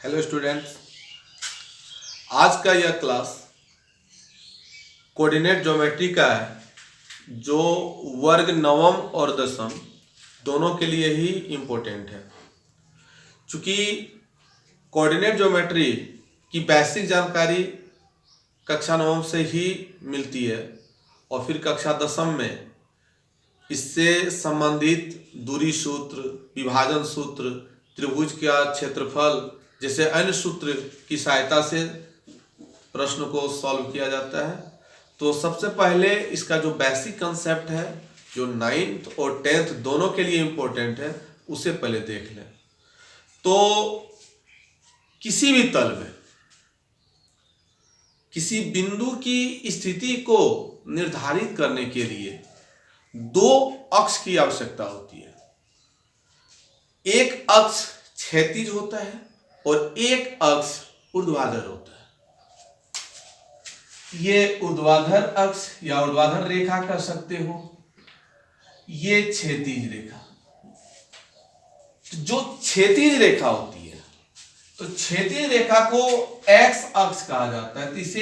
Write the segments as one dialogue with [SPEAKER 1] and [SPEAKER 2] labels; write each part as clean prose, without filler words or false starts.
[SPEAKER 1] Hello students, आज का यह क्लास कोऑर्डिनेट ज्योमेट्री का है जो वर्ग नवम और दसम दोनों के लिए ही इम्पोर्टेंट है। चूँकि कोऑर्डिनेट ज्योमेट्री की बेसिक जानकारी कक्षा नवम से ही मिलती है और फिर कक्षा दसम में इससे संबंधित दूरी सूत्र, विभाजन सूत्र, त्रिभुज का क्षेत्रफल जैसे अन्य सूत्र की सहायता से प्रश्न को सॉल्व किया जाता है। तो सबसे पहले इसका जो बेसिक कंसेप्ट है जो 9th और 10th दोनों के लिए इम्पोर्टेंट है उसे पहले देख लें। तो किसी भी तल में किसी बिंदु की स्थिति को निर्धारित करने के लिए दो अक्ष की आवश्यकता होती है। एक अक्ष क्षैतिज होता है और एक अक्ष ऊर्ध्वाधर होता है। ये ऊर्ध्वाधर अक्ष या ऊर्ध्वाधर रेखा कह सकते हो, ये क्षैतिज रेखा। जो क्षैतिज रेखा होती है तो क्षैतिज रेखा को एक्स अक्ष कहा जाता है, तो इसे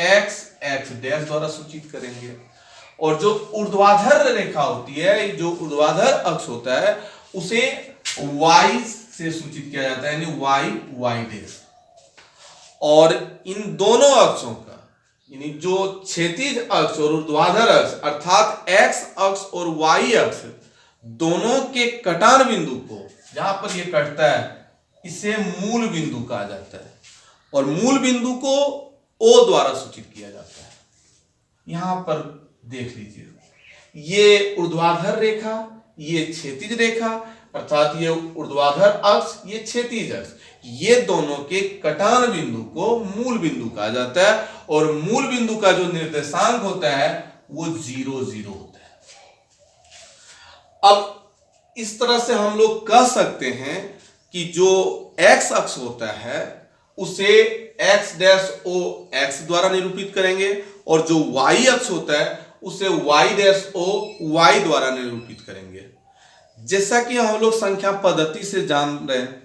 [SPEAKER 1] एक्स एक्स डैश द्वारा सूचित करेंगे। और जो ऊर्ध्वाधर रेखा होती है, जो ऊर्ध्वाधर अक्ष होता है, उसे वाई से सूचित किया जाता है, यानी वाई वाई डैश। और इन दोनों अक्षों का यानी जो क्षैतिज अक्ष और ऊर्ध्वाधर अक्ष अर्थात एक्स अक्ष और वाई अक्ष दोनों के कटान बिंदु को, जहां पर ये कटता है, इसे मूल बिंदु कहा जाता है। और मूल बिंदु को ओ द्वारा सूचित किया जाता है। यहां पर देख लीजिए, ये ऊर्ध्वाधर रेखा, ये क्षैतिज रेखा, अर्थात ये ऊर्ध्वाधर अक्ष, ये क्षैतिज अक्ष, ये दोनों के कटान बिंदु को मूल बिंदु कहा जाता है। और मूल बिंदु का जो निर्देशांक होता है वो 0 0 होता है। अब इस तरह से हम लोग कह सकते हैं कि जो एक्स अक्ष होता है उसे एक्स डैश ओ एक्स द्वारा निरूपित करेंगे और जो वाई अक्ष होता है उसे वाई डैश ओ वाई द्वारा निरूपित करेंगे। जैसा कि हम लोग संख्या पद्धति से जान रहे हैं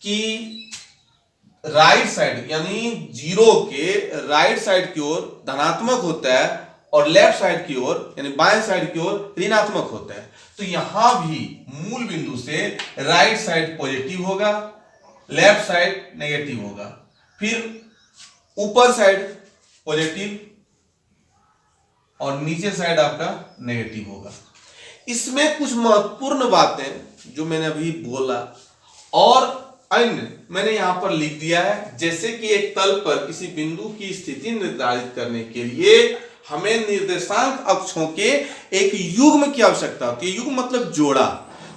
[SPEAKER 1] कि राइट साइड यानी 0 के राइट साइड की ओर धनात्मक होता है और लेफ्ट साइड की ओर यानी बाएं साइड की ओर ऋणात्मक होता है। तो यहां भी मूल बिंदु से राइट साइड पॉजिटिव होगा, लेफ्ट साइड नेगेटिव होगा, फिर ऊपर साइड पॉजिटिव और नीचे साइड आपका नेगेटिव होगा। इसमें कुछ महत्वपूर्ण बातें जो मैंने अभी बोला और अन्य मैंने यहां पर लिख दिया है। जैसे कि एक तल पर किसी बिंदु की स्थिति निर्धारित करने के लिए हमें निर्देशांक अक्षों के एक युग्म की आवश्यकता होती है। युग्म मतलब जोड़ा।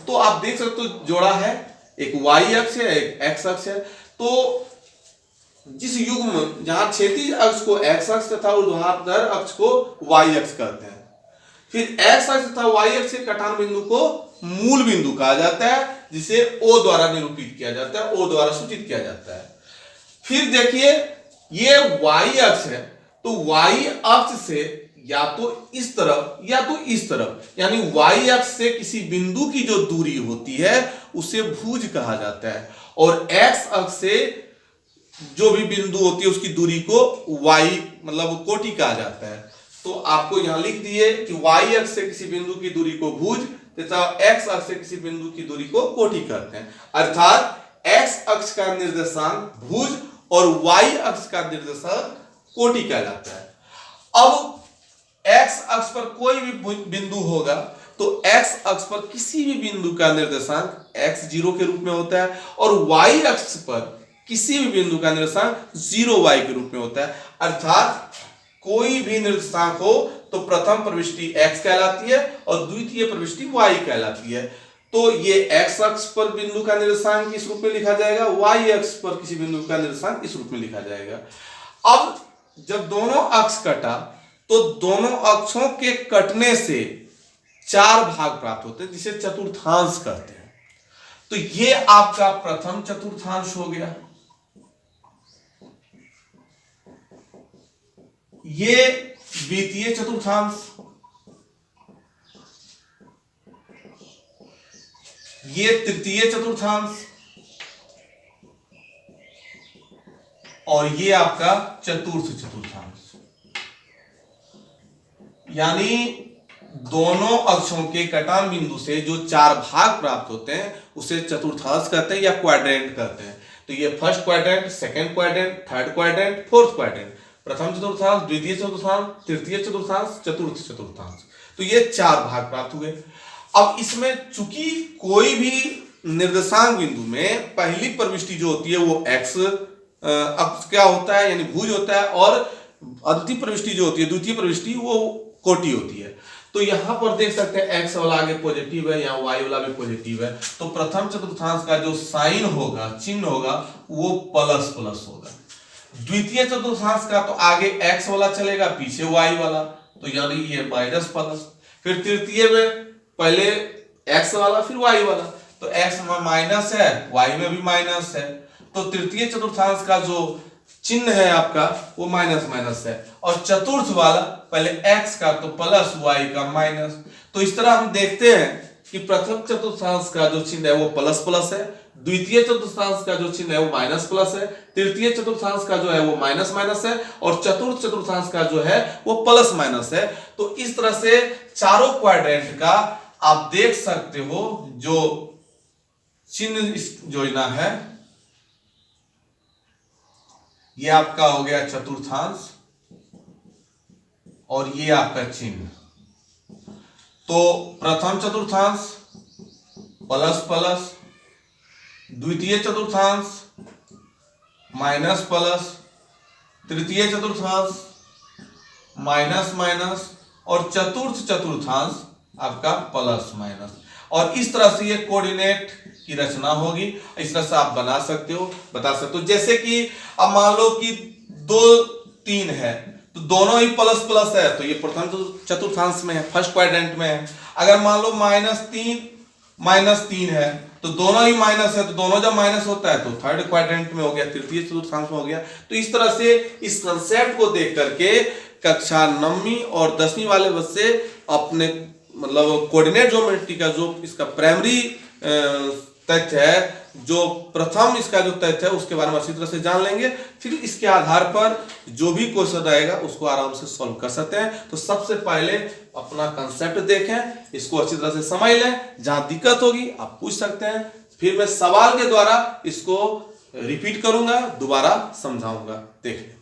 [SPEAKER 1] तो आप देख सकते हो जोड़ा है, एक वाई अक्ष है, एक एक्स अक्ष है। तो जिस युग्म जहां क्षैतिज अक्ष को एक्स अक्ष तथा ऊर्ध्वाधर अक्ष को वाई अक्ष कहते हैं, फिर एक्स अक्ष तथा वाई अक्ष के कटान बिंदु को मूल बिंदु कहा जाता है, जिसे ओ द्वारा निरूपित किया जाता है, ओ द्वारा सूचित किया जाता है। फिर देखिए ये वाई अक्ष है, तो वाई अक्ष से या तो इस तरफ या तो इस तरफ, यानी वाई अक्ष से किसी बिंदु की जो दूरी होती है उसे भुज कहा जाता है। और एक्स अक्ष से जो भी बिंदु होती है उसकी दूरी को वाई मतलब कोटि कहा जाता है। तो आपको यहां लिख दिए कि वाई अक्ष से किसी बिंदु की दूरी को भुज तथा एक्स अक्ष से किसी बिंदु की दूरी को कोटि कहते हैं। अर्थात एक्स अक्ष का निर्देशांक भुज और वाई अक्ष का निर्देशांक कोटि कहलाता है। अब एक्स अक्ष पर कोई भी बिंदु होगा तो एक्स अक्ष पर किसी भी बिंदु का निर्देशांक x0 के रूप में होता है और वाई अक्ष पर किसी भी बिंदु का निर्देशांक 0y के रूप में होता है। अर्थात कोई भी निर्देशांक हो तो प्रथम प्रविष्टि x कहलाती है और द्वितीय प्रविष्टि y कहलाती है। तो ये x अक्ष पर बिंदु का निर्देशांक इस रूप में लिखा जाएगा, y अक्ष पर किसी बिंदु का निर्देशांक इस रूप में लिखा जाएगा। अब जब दोनों अक्ष कटा तो दोनों अक्षों के कटने से 4 भाग प्राप्त होते हैं, जिसे चतुर्थांश कहते हैं। तो ये आपका प्रथम चतुर्थांश हो गया, ये द्वितीय चतुर्थांश, ये तृतीय चतुर्थांश, और ये आपका चतुर्थ चतुर्थांश। यानी दोनों अक्षों के कटान बिंदु से जो 4 भाग प्राप्त होते हैं उसे चतुर्थांश कहते हैं या क्वाड्रेंट कहते हैं। तो ये first quadrant, second quadrant, third quadrant, fourth quadrant, प्रथम चतुर्थांश, द्वितीय चतुर्थांश, तृतीय चतुर्थांश, चतुर्थ चतुर्थांश। तो ये 4 भाग प्राप्त हुए। अब इसमें चूंकि कोई भी निर्देशांक बिंदु में पहली प्रविष्टि जो होती है वो एक्स अक्ष क्या होता है यानी भुज होता है, और द्वितीय प्रविष्टि जो होती है, द्वितीय प्रविष्टि वो कोटि होती है। तो यहां पर देख सकते हैं एक्स वाला आगे पॉजिटिव है, यहाँ वाई वाला भी पॉजिटिव है। तो प्रथम चतुर्थांश का जो साइन होगा, चिन्ह होगा, वो प्लस प्लस होगा। द्वितीय चतुर्थांश का तो आगे एक्स वाला चलेगा, पीछे वाई वाला, तो यानी ये माइनस प्लस। फिर तृतीय में पहले एक्स वाला फिर वाई वाला, तो एक्स में माइनस है, वाई में भी माइनस है। तो तृतीय चतुर्थांश का जो चिन्ह है आपका वो माइनस माइनस है, और चतुर्थ वाला पहले x का तो प्लस y का माइनस। तो इस तरह हम देखते हैं कि प्रथम चतुर्थांश का जो चिन्ह है वो प्लस प्लस है, द्वितीय चतुर्थांश का जो चिन्ह है वो माइनस प्लस है, तृतीय चतुर्थांश का जो है वो माइनस माइनस है, और चतुर्थ चतुर्थांश का जो है वो प्लस माइनस है। तो इस तरह से चारों क्वाड्रेंट का आप देख सकते हो जो चिन्ह इस योजना है, ये आपका हो गया चतुर्थांश और ये आपका चिन्ह। तो प्रथम चतुर्थांश प्लस प्लस, द्वितीय चतुर्थांश माइनस प्लस, तृतीय चतुर्थांश माइनस माइनस, और चतुर्थ चतुर्थांश आपका प्लस माइनस। और इस तरह से ये कोऑर्डिनेट की रचना होगी। इस तरह से आप बना सकते हो, बता सकते हो। जैसे कि अब मान लो कि 2 3 है तो दोनों ही प्लस प्लस है, तो ये प्रथम चतुर्थांश में है, फर्स्ट क्वाड्रेंट में है। अगर मान लो -3 है तो दोनों ही माइनस है, तो दोनों जब माइनस होता है तो थर्ड क्वाड्रेंट में हो गया, तृतीय चतुर्थांश में हो गया। तो इस तरह से इस कंसेप्ट को देख करके कक्षा 9वीं और 10वीं वाले बच्चे अपने मतलब कोऑर्डिनेट ज्योमेट्री का जो इसका प्राइमरी तथ्य है, जो प्रथम इसका जो तथ्य है उसके बारे में अच्छी तरह से जान लेंगे। फिर इसके आधार पर जो भी क्वेश्चन रहेगा उसको आराम से सॉल्व कर सकते हैं। तो सबसे पहले अपना कंसेप्ट देखें, इसको अच्छी तरह से समझ लें, जहां दिक्कत होगी आप पूछ सकते हैं, फिर मैं सवाल के द्वारा इसको रिपीट करूंगा, दोबारा समझाऊंगा। देखें।